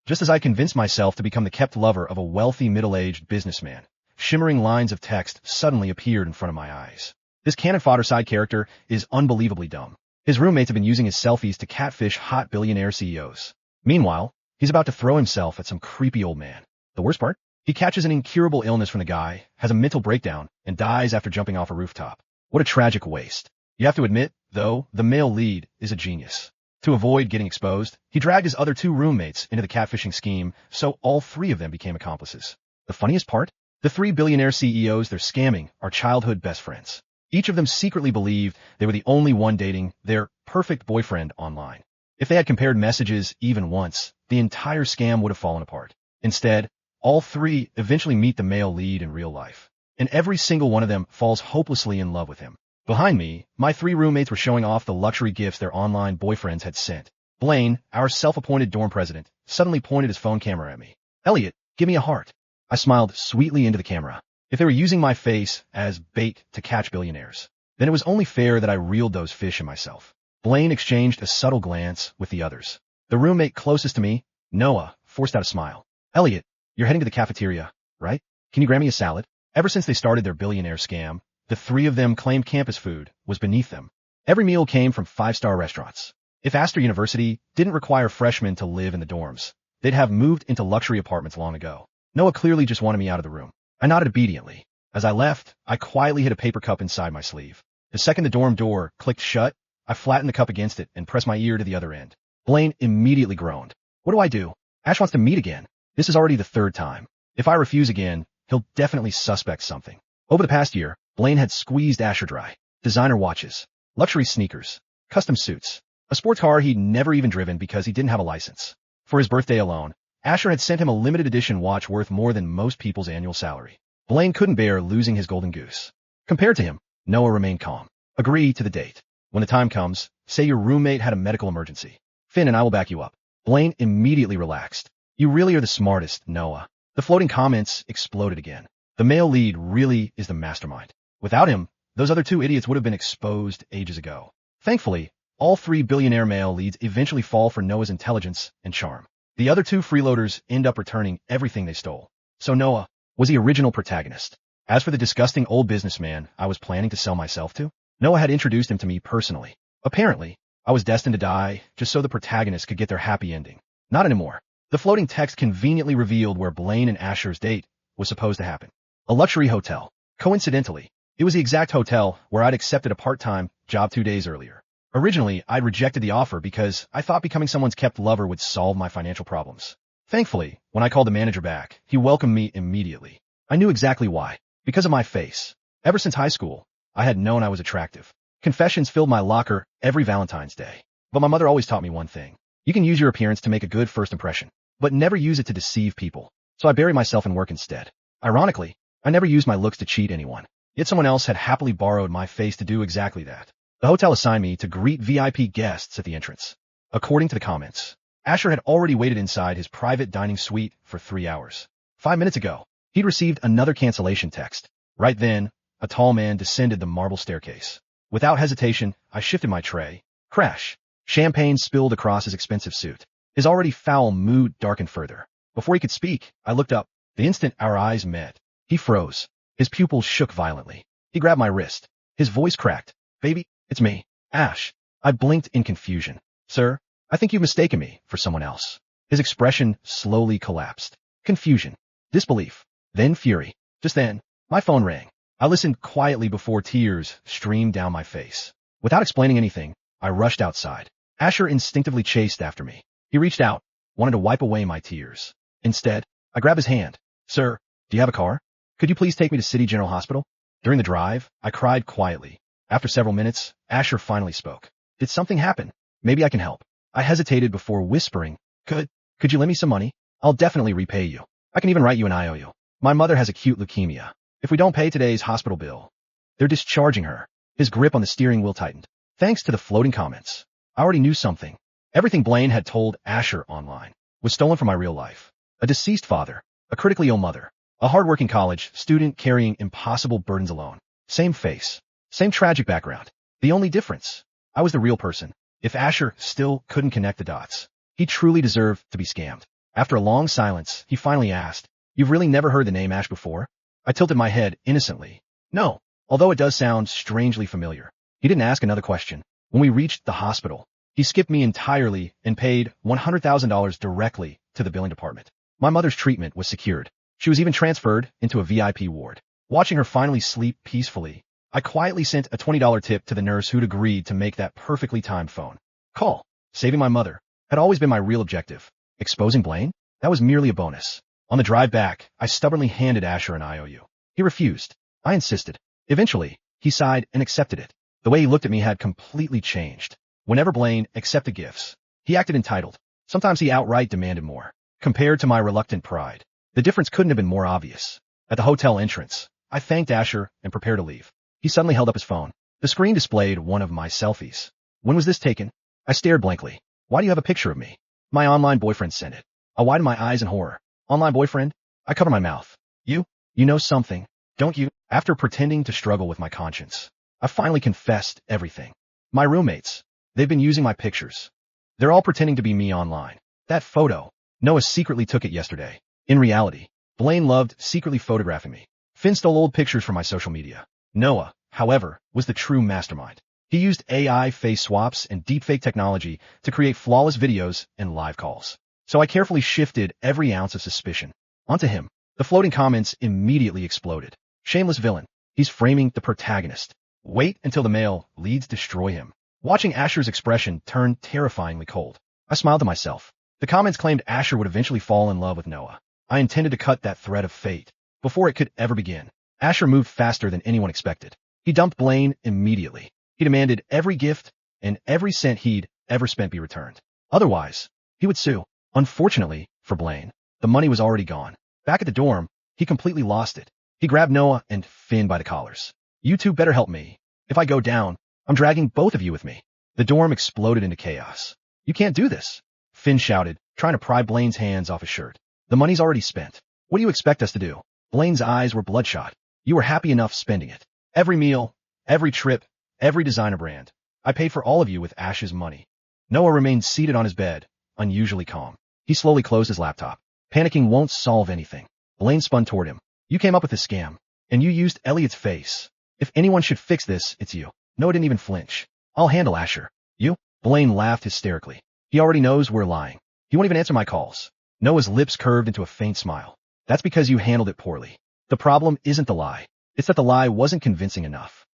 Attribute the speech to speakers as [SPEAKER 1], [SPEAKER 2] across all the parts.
[SPEAKER 1] Just as I convinced myself to become the kept lover of a wealthy middle-aged businessman, shimmering lines of text suddenly appeared in front of my eyes. This cannon fodder side character is unbelievably dumb. His roommates have been using his selfies to catfish hot billionaire CEOs. Meanwhile, he's about to throw himself at some creepy old man. The worst part? He catches an incurable illness from the guy, has a mental breakdown, and dies after jumping off a rooftop. What a tragic waste. You have to admit, though, the male lead is a genius. To avoid getting exposed, he dragged his other two roommates into the catfishing scheme, so all three of them became accomplices. The funniest part? The three billionaire CEOs they're scamming are childhood best friends. Each of them secretly believed they were the only one dating their perfect boyfriend online. If they had compared messages even once, the entire scam would have fallen apart. Instead, all three eventually meet the male lead in real life, and every single one of them falls hopelessly in love with him. Behind me, my three roommates were showing off the luxury gifts their online boyfriends had sent. Blaine, our self-appointed dorm president, suddenly pointed his phone camera at me. "Elliot, give me a heart." I smiled sweetly into the camera. If they were using my face as bait to catch billionaires, then it was only fair that I reeled those fish in myself. Blaine exchanged a subtle glance with the others. The roommate closest to me, Noah, forced out a smile. "Elliot, you're heading to the cafeteria, right? Can you grab me a salad?" Ever since they started their billionaire scam, the three of them claimed campus food was beneath them. Every meal came from five-star restaurants. If Astor University didn't require freshmen to live in the dorms, they'd have moved into luxury apartments long ago. Noah clearly just wanted me out of the room. I nodded obediently. As I left, I quietly hid a paper cup inside my sleeve. The second the dorm door clicked shut, I flattened the cup against it and pressed my ear to the other end. Blaine immediately groaned. "What do I do? Ash wants to meet again. This is already the third time. If I refuse again, he'll definitely suspect something." Over the past year, Blaine had squeezed Asher dry. Designer watches, luxury sneakers, custom suits, a sports car he'd never even driven because he didn't have a license. For his birthday alone, Asher had sent him a limited edition watch worth more than most people's annual salary. Blaine couldn't bear losing his golden goose. Compared to him, Noah remained calm. "Agree to the date. When the time comes, say your roommate had a medical emergency. Finn and I will back you up." Blaine immediately relaxed. "You really are the smartest, Noah." The floating comments exploded again. The male lead really is the mastermind. Without him, those other two idiots would have been exposed ages ago. Thankfully, all three billionaire male leads eventually fall for Noah's intelligence and charm. The other two freeloaders end up returning everything they stole. So Noah was the original protagonist. As for the disgusting old businessman I was planning to sell myself to, Noah had introduced him to me personally. Apparently, I was destined to die just so the protagonist could get their happy ending. Not anymore. The floating text conveniently revealed where Blaine and Asher's date was supposed to happen. A luxury hotel. Coincidentally, it was the exact hotel where I'd accepted a part-time job 2 days earlier. Originally, I'd rejected the offer because I thought becoming someone's kept lover would solve my financial problems. Thankfully, when I called the manager back, he welcomed me immediately. I knew exactly why. Because of my face. Ever since high school, I had known I was attractive. Confessions filled my locker every Valentine's Day. But my mother always taught me one thing. You can use your appearance to make a good first impression, but never use it to deceive people. So I buried myself in work instead. Ironically, I never used my looks to cheat anyone. Yet someone else had happily borrowed my face to do exactly that. The hotel assigned me to greet VIP guests at the entrance. According to the comments, Asher had already waited inside his private dining suite for 3 hours. 5 minutes ago, he'd received another cancellation text. Right then, a tall man descended the marble staircase. Without hesitation, I shifted my tray. Crash. Champagne spilled across his expensive suit. His already foul mood darkened further. Before he could speak, I looked up. The instant our eyes met, he froze. His pupils shook violently. He grabbed my wrist. His voice cracked. "Baby, it's me, Ash." I blinked in confusion. "Sir, I think you've mistaken me for someone else." His expression slowly collapsed. Confusion. Disbelief. Then fury. Just then, my phone rang. I listened quietly before tears streamed down my face. Without explaining anything, I rushed outside. Asher instinctively chased after me. He reached out, wanted to wipe away my tears. Instead, I grabbed his hand. "Sir, do you have a car? Could you please take me to City General Hospital?" During the drive, I cried quietly. After several minutes, Asher finally spoke. "Did something happen? Maybe I can help." I hesitated before whispering, Could you lend me some money? I'll definitely repay you. I can even write you an IOU. My mother has acute leukemia. If we don't pay today's hospital bill, they're discharging her." His grip on the steering wheel tightened. Thanks to the floating comments, I already knew something. Everything Blaine had told Asher online was stolen from my real life. A deceased father, a critically ill mother, a hardworking college student carrying impossible burdens alone. Same face, same tragic background. The only difference, I was the real person. If Asher still couldn't connect the dots, he truly deserved to be scammed. After a long silence, he finally asked, "You've really never heard the name Ash before?" I tilted my head innocently. "No, although it does sound strangely familiar." He didn't ask another question. When we reached the hospital, he skipped me entirely and paid $100,000 directly to the billing department. My mother's treatment was secured. She was even transferred into a VIP ward. Watching her finally sleep peacefully, I quietly sent a $20 tip to the nurse who'd agreed to make that perfectly timed phone call. Saving my mother had always been my real objective. Exposing Blaine? That was merely a bonus. On the drive back, I stubbornly handed Asher an IOU. He refused. I insisted. Eventually, he sighed and accepted it. The way he looked at me had completely changed. Whenever Blaine accepted gifts, he acted entitled. Sometimes he outright demanded more. Compared to my reluctant pride, the difference couldn't have been more obvious. At the hotel entrance, I thanked Asher and prepared to leave. He suddenly held up his phone. The screen displayed one of my selfies. "When was this taken?" I stared blankly. "Why do you have a picture of me?" "My online boyfriend sent it." I widened my eyes in horror. "Online boyfriend?" I covered my mouth. You know something, don't you?" After pretending to struggle with my conscience, I finally confessed everything. "My roommates. They've been using my pictures. They're all pretending to be me online. That photo. Noah secretly took it yesterday. In reality, Blaine loved secretly photographing me. Finn stole old pictures from my social media. Noah, however, was the true mastermind. He used AI face swaps and deepfake technology to create flawless videos and live calls. So I carefully shifted every ounce of suspicion onto him. The floating comments immediately exploded. "Shameless villain. He's framing the protagonist. Wait until the male leads destroy him." Watching Asher's expression turn terrifyingly cold, I smiled to myself. The comments claimed Asher would eventually fall in love with Noah. I intended to cut that thread of fate before it could ever begin. Asher moved faster than anyone expected. He dumped Blaine immediately. He demanded every gift and every cent he'd ever spent be returned. Otherwise, he would sue. Unfortunately for Blaine, the money was already gone. Back at the dorm, he completely lost it. He grabbed Noah and Finn by the collars. "You two better help me. If I go down, I'm dragging both of you with me." The dorm exploded into chaos. "You can't do this," Finn shouted, trying to pry Blaine's hands off his shirt. "The money's already spent. What do you expect us to do?" Blaine's eyes were bloodshot. "You were happy enough spending it. Every meal, every trip, every designer brand. I paid for all of you with Ash's money." Noah remained seated on his bed, unusually calm. He slowly closed his laptop. Panicking won't solve anything. Blaine spun toward him. "You came up with this scam, and you used Elliot's face. If anyone should fix this, it's you." Noah didn't even flinch. "I'll handle Asher." "You?" Blaine laughed hysterically. "He already knows we're lying. He won't even answer my calls." Noah's lips curved into a faint smile. "That's because you handled it poorly. The problem isn't the lie. It's that the lie wasn't convincing enough."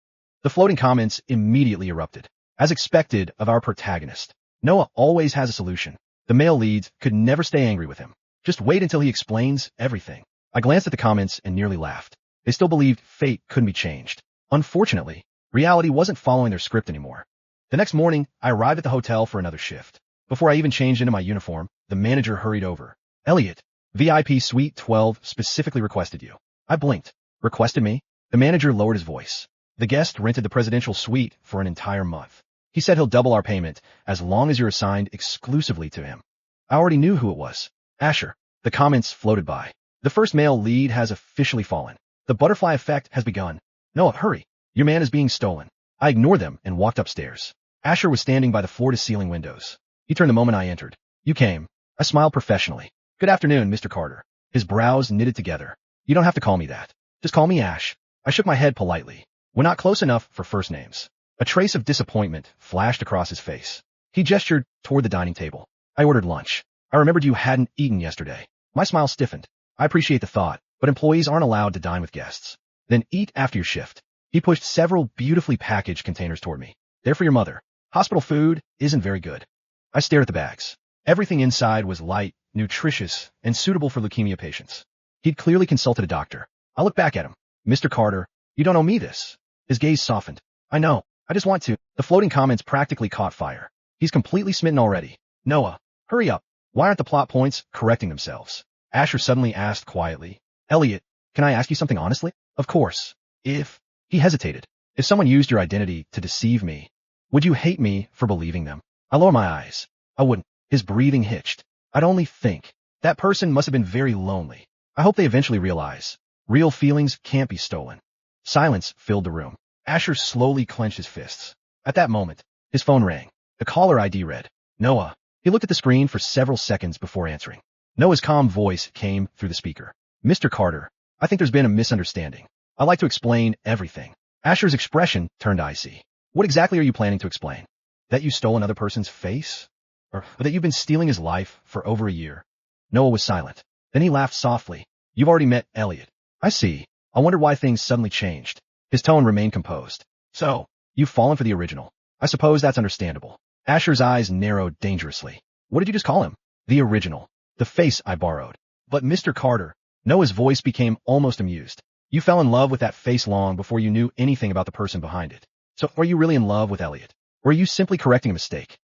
[SPEAKER 1] The floating comments immediately erupted. As expected of our protagonist, Noah always has a solution. The male leads could never stay angry with him. Just wait until he explains everything. I glanced at the comments and nearly laughed. They still believed fate couldn't be changed. Unfortunately, reality wasn't following their script anymore. The next morning, I arrived at the hotel for another shift. Before I even changed into my uniform, the manager hurried over. "Elliot, VIP Suite 12 specifically requested you." I blinked. "Requested me?" The manager lowered his voice. "The guest rented the presidential suite for an entire month. He said he'll double our payment as long as you're assigned exclusively to him." I already knew who it was. Asher. The comments floated by. "The first male lead has officially fallen. The butterfly effect has begun. Noah, hurry. Your man is being stolen." I ignored them and walked upstairs. Asher was standing by the floor-to-ceiling windows. He turned the moment I entered. "You came." I smiled professionally. "Good afternoon, Mr. Carter." His brows knitted together. "You don't have to call me that. Just call me Ash." I shook my head politely. "We're not close enough for first names." A trace of disappointment flashed across his face. He gestured toward the dining table. "I ordered lunch. I remembered you hadn't eaten yesterday." My smile stiffened. "I appreciate the thought, but employees aren't allowed to dine with guests." "Then eat after your shift." He pushed several beautifully packaged containers toward me. "They're for your mother. Hospital food isn't very good." I stared at the bags. Everything inside was light, nutritious, and suitable for leukemia patients. He'd clearly consulted a doctor. I looked back at him. "Mr. Carter, you don't owe me this." His gaze softened. "I know. I just want to." The floating comments practically caught fire. "He's completely smitten already." "Noah, hurry up. Why aren't the plot points correcting themselves?" Asher suddenly asked quietly. "Elliot, can I ask you something honestly?" "Of course. If..." He hesitated. "If someone used your identity to deceive me, would you hate me for believing them?" I lowered my eyes. "I wouldn't." His breathing hitched. "I'd only think. That person must have been very lonely. I hope they eventually realize real feelings can't be stolen." Silence filled the room. Asher slowly clenched his fists. At that moment, his phone rang. The caller ID read, "Noah." He looked at the screen for several seconds before answering. Noah's calm voice came through the speaker. Mr. Carter, I think there's been a misunderstanding. I'd like to explain everything. Asher's expression turned icy. What exactly are you planning to explain? That you stole another person's face? Or that you've been stealing his life for over a year? Noah was silent. Then he laughed softly. You've already met Elliot. I see. I wondered why things suddenly changed. His tone remained composed. So, you've fallen for the original. I suppose that's understandable. Asher's eyes narrowed dangerously. What did you just call him? The original. The face I borrowed. But Mr. Carter, Noah's voice became almost amused. You fell in love with that face long before you knew anything about the person behind it. So are you really in love with Elliot? Or are you simply correcting a mistake?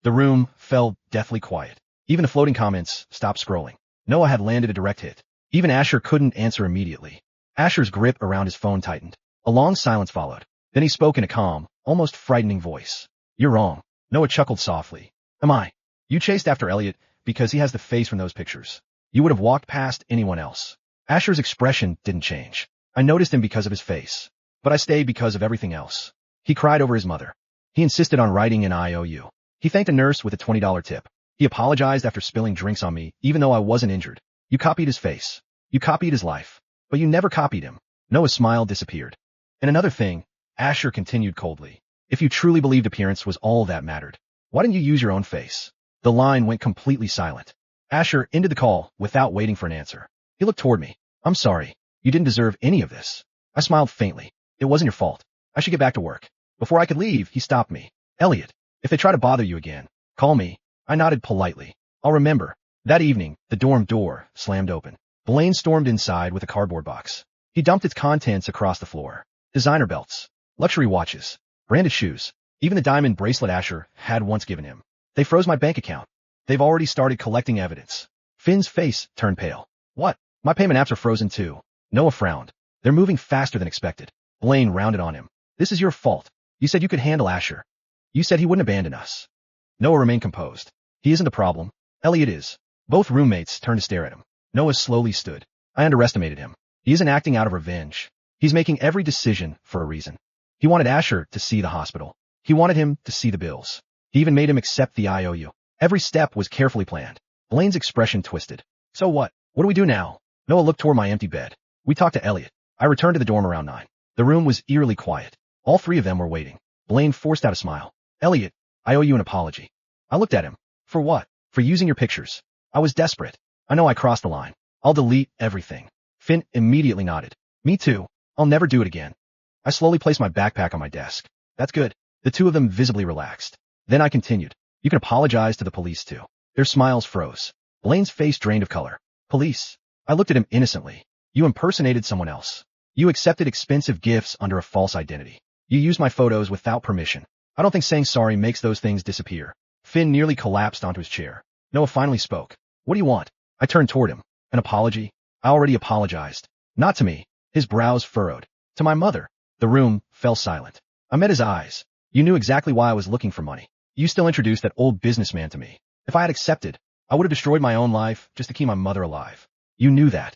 [SPEAKER 1] The room fell deathly quiet. Even the floating comments stopped scrolling. Noah had landed a direct hit. Even Asher couldn't answer immediately. Asher's grip around his phone tightened. A long silence followed. Then he spoke in a calm, almost frightening voice. You're wrong. Noah chuckled softly. Am I? You chased after Elliot because he has the face from those pictures. You would have walked past anyone else. Asher's expression didn't change. I noticed him because of his face. But I stayed because of everything else. He cried over his mother. He insisted on writing an IOU. He thanked a nurse with a $20 tip. He apologized after spilling drinks on me, even though I wasn't injured. You copied his face. You copied his life. But you never copied him. Noah's smile disappeared. And another thing, Asher continued coldly. If you truly believed appearance was all that mattered, why didn't you use your own face? The line went completely silent. Asher ended the call without waiting for an answer. He looked toward me. I'm sorry. You didn't deserve any of this. I smiled faintly. It wasn't your fault. I should get back to work. Before I could leave, he stopped me. Elliot, if they try to bother you again, call me. I nodded politely. I'll remember. That evening, the dorm door slammed open. Blaine stormed inside with a cardboard box. He dumped its contents across the floor. Designer belts, luxury watches, branded shoes, even the diamond bracelet Asher had once given him. They froze my bank account. They've already started collecting evidence. Finn's face turned pale. What? My payment apps are frozen too. Noah frowned. They're moving faster than expected. Blaine rounded on him. This is your fault. You said you could handle Asher. You said he wouldn't abandon us. Noah remained composed. He isn't the problem. Elliot is. Both roommates turned to stare at him. Noah slowly stood. I underestimated him. He isn't acting out of revenge. He's making every decision for a reason. He wanted Asher to see the hospital. He wanted him to see the bills. He even made him accept the IOU. Every step was carefully planned. Blaine's expression twisted. So what? What do we do now? Noah looked toward my empty bed. We talked to Elliot. I returned to the dorm around 9. The room was eerily quiet. All three of them were waiting. Blaine forced out a smile. Elliot, I owe you an apology. I looked at him. For what? For using your pictures. I was desperate. I know I crossed the line. I'll delete everything. Finn immediately nodded. Me too. I'll never do it again. I slowly placed my backpack on my desk. That's good. The two of them visibly relaxed. Then I continued. You can apologize to the police too. Their smiles froze. Blaine's face drained of color. Police. I looked at him innocently. You impersonated someone else. You accepted expensive gifts under a false identity. You used my photos without permission. I don't think saying sorry makes those things disappear. Finn nearly collapsed onto his chair. Noah finally spoke. What do you want? I turned toward him. An apology? I already apologized. Not to me. His brows furrowed. To my mother. The room fell silent. I met his eyes. You knew exactly why I was looking for money. You still introduced that old businessman to me. If I had accepted, I would have destroyed my own life just to keep my mother alive. You knew that.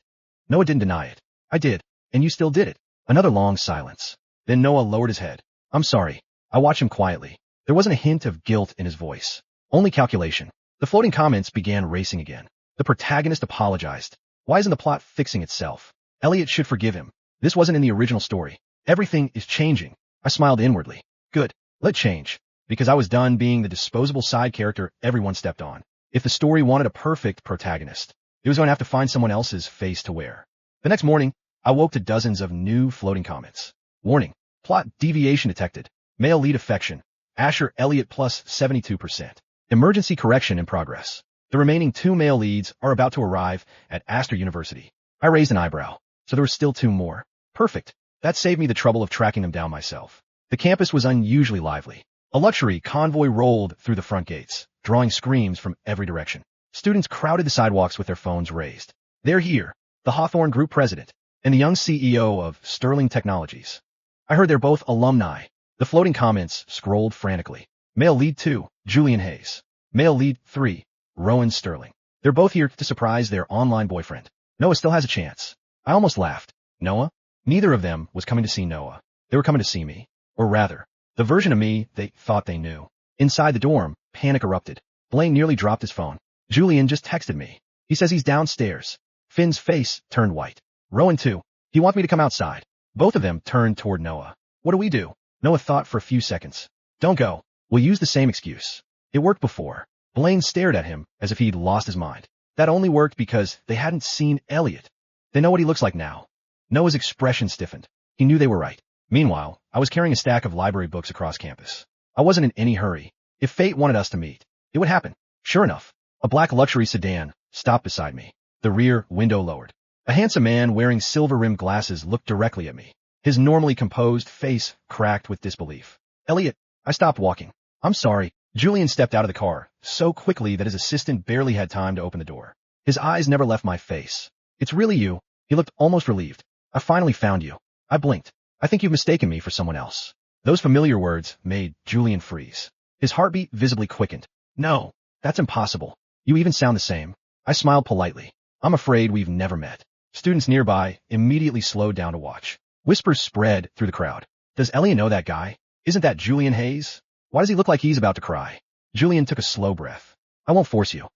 [SPEAKER 1] Noah didn't deny it. I did. And you still did it. Another long silence. Then Noah lowered his head. I'm sorry. I watched him quietly. There wasn't a hint of guilt in his voice. Only calculation. The floating comments began racing again. The protagonist apologized. Why isn't the plot fixing itself? Elliot should forgive him. This wasn't in the original story. Everything is changing. I smiled inwardly. Good. Let change. Because I was done being the disposable side character everyone stepped on. If the story wanted a perfect protagonist, it was going to have to find someone else's face to wear. The next morning, I woke to dozens of new floating comments. Warning. Plot deviation detected. Male lead affection. Asher Elliot plus 72%. Emergency correction in progress. The remaining 2 male leads are about to arrive at Astor University. I raised an eyebrow. So there were still 2 more. Perfect. That saved me the trouble of tracking them down myself. The campus was unusually lively. A luxury convoy rolled through the front gates, drawing screams from every direction. Students crowded the sidewalks with their phones raised. They're here. The Hawthorne Group president and the young CEO of Sterling Technologies. I heard they're both alumni. The floating comments scrolled frantically. Male lead 2, Julian Hayes. Male lead 3, Rowan Sterling. They're both here to surprise their online boyfriend. Noah still has a chance. I almost laughed. Noah? Neither of them was coming to see Noah. They were coming to see me. Or rather, the version of me they thought they knew. Inside the dorm, panic erupted. Blaine nearly dropped his phone. Julian just texted me. He says he's downstairs. Finn's face turned white. Rowan too. He wants me to come outside. Both of them turned toward Noah. What do we do? Noah thought for a few seconds. Don't go. We'll use the same excuse. It worked before. Blaine stared at him as if he'd lost his mind. That only worked because they hadn't seen Elliot. They know what he looks like now. Noah's expression stiffened. He knew they were right. Meanwhile, I was carrying a stack of library books across campus. I wasn't in any hurry. If fate wanted us to meet, it would happen. Sure enough, a black luxury sedan stopped beside me. The rear window lowered. A handsome man wearing silver-rimmed glasses looked directly at me. His normally composed face cracked with disbelief. Elliot, I stopped walking. I'm sorry. Julian stepped out of the car so quickly that his assistant barely had time to open the door. His eyes never left my face. It's really you. He looked almost relieved. I finally found you. I blinked. I think you've mistaken me for someone else. Those familiar words made Julian freeze. His heartbeat visibly quickened. No, that's impossible. You even sound the same. I smiled politely. I'm afraid we've never met. Students nearby immediately slowed down to watch. Whispers spread through the crowd. Does Elliot know that guy? Isn't that Julian Hayes? Why does he look like he's about to cry? Julian took a slow breath. I won't force you.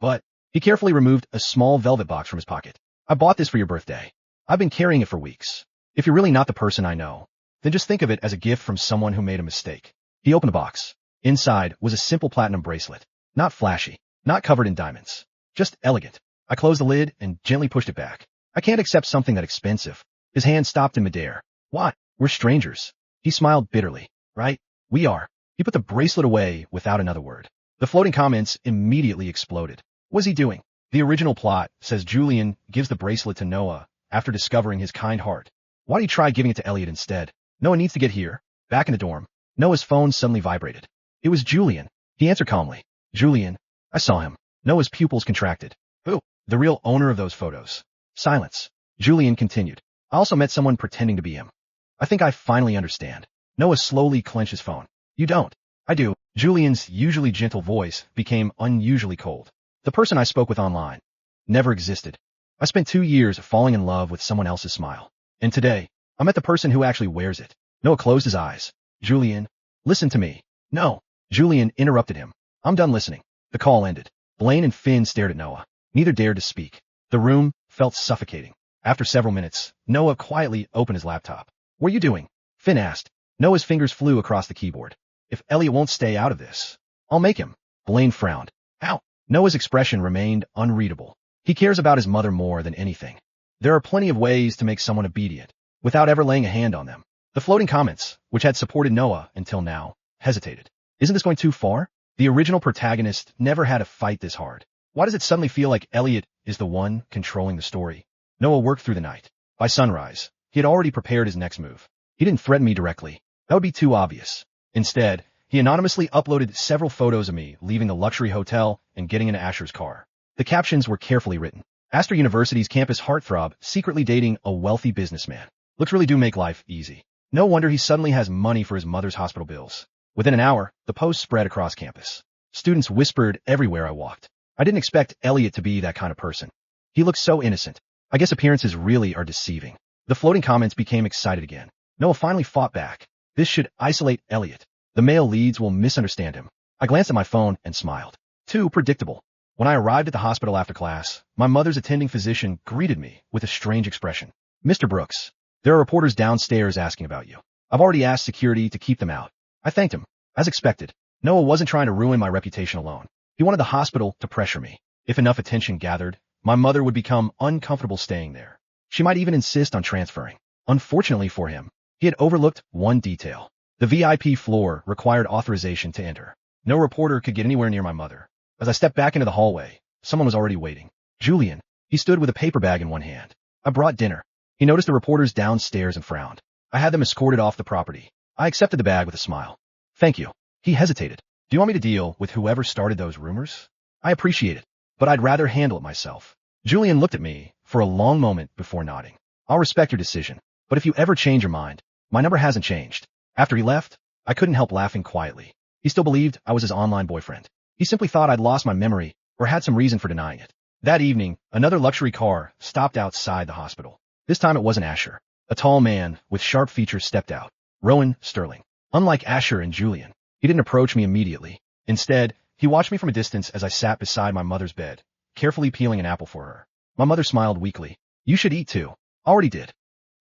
[SPEAKER 1] But he carefully removed a small velvet box from his pocket. I bought this for your birthday. I've been carrying it for weeks. If you're really not the person I know, then just think of it as a gift from someone who made a mistake. He opened the box. Inside was a simple platinum bracelet. Not flashy, not covered in diamonds. Just elegant. I closed the lid and gently pushed it back. I can't accept something that expensive. His hand stopped in midair. What? We're strangers. He smiled bitterly. Right? We are. He put the bracelet away without another word. The floating comments immediately exploded. What's he doing? The original plot says Julian gives the bracelet to Noah after discovering his kind heart. Why do you try giving it to Elliot instead? Noah needs to get here. Back in the dorm. Noah's phone suddenly vibrated. It was Julian. He answered calmly. Julian. I saw him. Noah's pupils contracted. Who? The real owner of those photos. Silence. Julian continued. I also met someone pretending to be him. I think I finally understand. Noah slowly clenched his phone. You don't. I do. Julian's usually gentle voice became unusually cold. The person I spoke with online never existed. I spent 2 years falling in love with someone else's smile. And today, I met the person who actually wears it. Noah closed his eyes. Julian, listen to me. No. Julian interrupted him. I'm done listening. The call ended. Blaine and Finn stared at Noah. Neither dared to speak. The room felt suffocating. After several minutes, Noah quietly opened his laptop. What are you doing? Finn asked. Noah's fingers flew across the keyboard. If Elliot won't stay out of this, I'll make him. Blaine frowned. How? Noah's expression remained unreadable. He cares about his mother more than anything. There are plenty of ways to make someone obedient, without ever laying a hand on them. The floating comments, which had supported Noah until now, hesitated. Isn't this going too far? The original protagonist never had a fight this hard. Why does it suddenly feel like Elliot is the one controlling the story? Noah worked through the night. By sunrise, he had already prepared his next move. He didn't threaten me directly. That would be too obvious. Instead, he anonymously uploaded several photos of me leaving the luxury hotel and getting into Asher's car. The captions were carefully written. Astor University's campus heartthrob secretly dating a wealthy businessman. Looks really do make life easy. No wonder he suddenly has money for his mother's hospital bills. Within an hour, the post spread across campus. Students whispered everywhere I walked. I didn't expect Elliot to be that kind of person. He looked so innocent. I guess appearances really are deceiving. The floating comments became excited again. Noah finally fought back. This should isolate Elliot. The male leads will misunderstand him. I glanced at my phone and smiled. Too predictable. When I arrived at the hospital after class, my mother's attending physician greeted me with a strange expression. Mr. Brooks, there are reporters downstairs asking about you. I've already asked security to keep them out. I thanked him. As expected, Noah wasn't trying to ruin my reputation alone. He wanted the hospital to pressure me. If enough attention gathered, my mother would become uncomfortable staying there. She might even insist on transferring. Unfortunately for him, he had overlooked one detail. The VIP floor required authorization to enter. No reporter could get anywhere near my mother. As I stepped back into the hallway, someone was already waiting. Julian. He stood with a paper bag in one hand. I brought dinner. He noticed the reporters downstairs and frowned. I had them escorted off the property. I accepted the bag with a smile. Thank you. He hesitated. Do you want me to deal with whoever started those rumors? I appreciate it, but I'd rather handle it myself. Julian looked at me for a long moment before nodding. I'll respect your decision, but if you ever change your mind, my number hasn't changed. After he left, I couldn't help laughing quietly. He still believed I was his online boyfriend. He simply thought I'd lost my memory or had some reason for denying it. That evening, another luxury car stopped outside the hospital. This time it wasn't Asher. A tall man with sharp features stepped out. Rowan Sterling. Unlike Asher and Julian, he didn't approach me immediately. Instead, he watched me from a distance as I sat beside my mother's bed, carefully peeling an apple for her. My mother smiled weakly. You should eat too. Already did.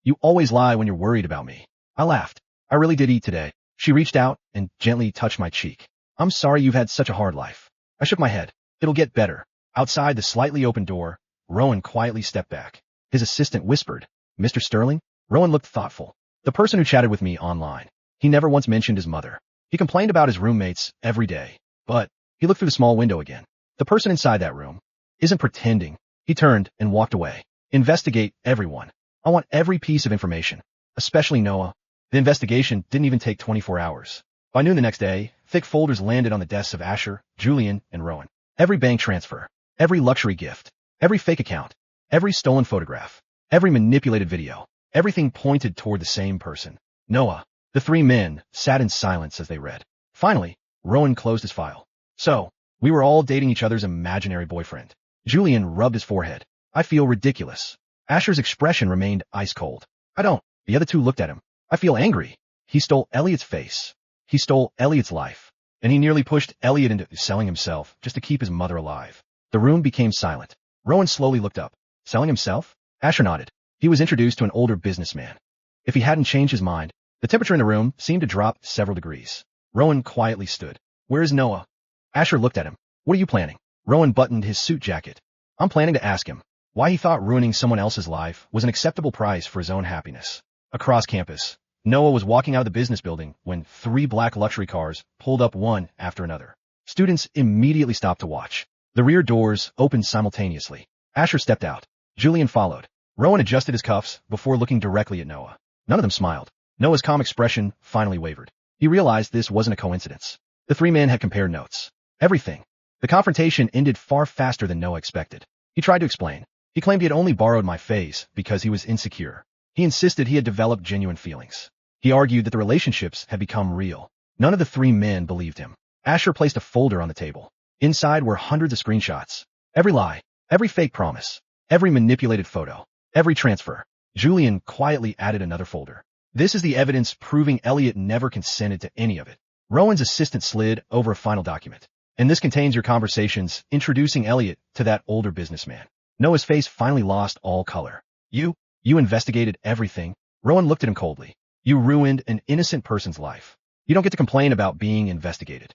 [SPEAKER 1] You always lie when you're worried about me. I laughed. I really did eat today. She reached out and gently touched my cheek. I'm sorry you've had such a hard life. I shook my head. It'll get better. Outside the slightly open door, Rowan quietly stepped back. His assistant whispered, Mr. Sterling? Rowan looked thoughtful. The person who chatted with me online. He never once mentioned his mother. He complained about his roommates every day. But he looked through the small window again. The person inside that room isn't pretending. He turned and walked away. Investigate everyone. I want every piece of information, especially Noah. The investigation didn't even take 24 hours. By noon the next day, thick folders landed on the desks of Asher, Julian, and Rowan. Every bank transfer, every luxury gift, every fake account, every stolen photograph, every manipulated video, everything pointed toward the same person, Noah. The three men sat in silence as they read. Finally, Rowan closed his file. So, we were all dating each other's imaginary boyfriend. Julian rubbed his forehead. I feel ridiculous. Asher's expression remained ice cold. I don't. The other two looked at him. I feel angry. He stole Elliot's face. He stole Elliot's life. And he nearly pushed Elliot into selling himself just to keep his mother alive. The room became silent. Rowan slowly looked up. Selling himself? Asher nodded. He was introduced to an older businessman. If he hadn't changed his mind, the temperature in the room seemed to drop several degrees. Rowan quietly stood. Where is Noah? Asher looked at him. What are you planning? Rowan buttoned his suit jacket. I'm planning to ask him why he thought ruining someone else's life was an acceptable price for his own happiness. Across campus, Noah was walking out of the business building when 3 black luxury cars pulled up one after another. Students immediately stopped to watch. The rear doors opened simultaneously. Asher stepped out. Julian followed. Rowan adjusted his cuffs before looking directly at Noah. None of them smiled. Noah's calm expression finally wavered. He realized this wasn't a coincidence. The 3 men had compared notes. Everything. The confrontation ended far faster than Noah expected. He tried to explain. He claimed he had only borrowed my face because he was insecure. He insisted he had developed genuine feelings. He argued that the relationships had become real. None of the 3 men believed him. Asher placed a folder on the table. Inside were hundreds of screenshots. Every lie, every fake promise, every manipulated photo, every transfer. Julian quietly added another folder. This is the evidence proving Elliot never consented to any of it. Rowan's assistant slid over a final document. And this contains your conversations introducing Elliot to that older businessman. Noah's face finally lost all color. You investigated everything. Rowan looked at him coldly. You ruined an innocent person's life. You don't get to complain about being investigated.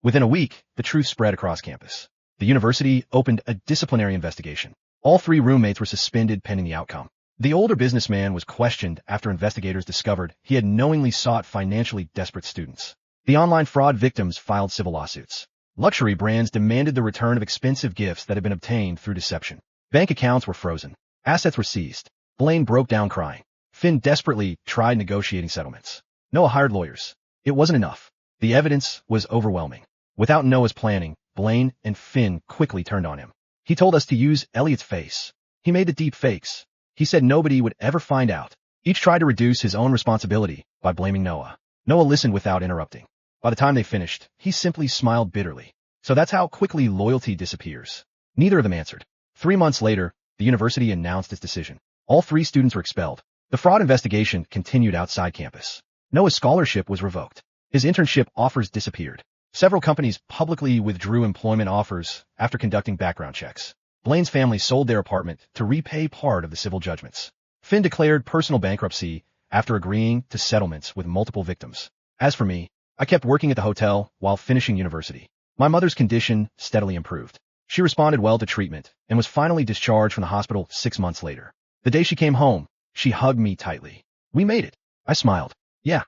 [SPEAKER 1] Within a week, the truth spread across campus. The university opened a disciplinary investigation. All 3 roommates were suspended pending the outcome. The older businessman was questioned after investigators discovered he had knowingly sought financially desperate students. The online fraud victims filed civil lawsuits. Luxury brands demanded the return of expensive gifts that had been obtained through deception. Bank accounts were frozen. Assets were seized. Blaine broke down crying. Finn desperately tried negotiating settlements. Noah hired lawyers. It wasn't enough. The evidence was overwhelming. Without Noah's planning, Blaine and Finn quickly turned on him. He told us to use Elliot's face. He made the deep fakes. He said nobody would ever find out. Each tried to reduce his own responsibility by blaming Noah. Noah listened without interrupting. By the time they finished, he simply smiled bitterly. So that's how quickly loyalty disappears. Neither of them answered. 3 months later, the university announced its decision. All 3 students were expelled. The fraud investigation continued outside campus. Noah's scholarship was revoked. His internship offers disappeared. Several companies publicly withdrew employment offers after conducting background checks. Blaine's family sold their apartment to repay part of the civil judgments. Finn declared personal bankruptcy after agreeing to settlements with multiple victims. As for me, I kept working at the hotel while finishing university. My mother's condition steadily improved. She responded well to treatment and was finally discharged from the hospital 6 months later. The day she came home, she hugged me tightly. We made it. I smiled. Yeah,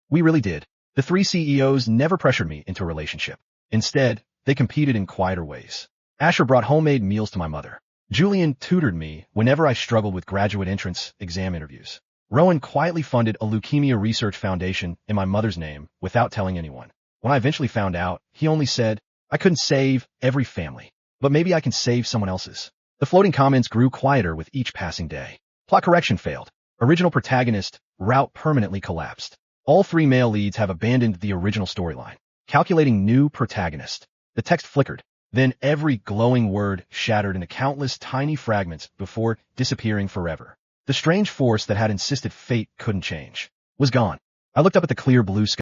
[SPEAKER 1] we really did. The 3 CEOs never pressured me into a relationship. Instead, they competed in quieter ways. Asher brought homemade meals to my mother. Julian tutored me whenever I struggled with graduate entrance exam interviews. Rowan quietly funded a leukemia research foundation in my mother's name without telling anyone. When I eventually found out, he only said, I couldn't save every family, but maybe I can save someone else's. The floating comments grew quieter with each passing day. Plot correction failed. Original protagonist route permanently collapsed. All 3 male leads have abandoned the original storyline. Calculating new protagonist. The text flickered. Then every glowing word shattered into countless tiny fragments before disappearing forever. The strange force that had insisted fate couldn't change was gone. I looked up at the clear blue sky.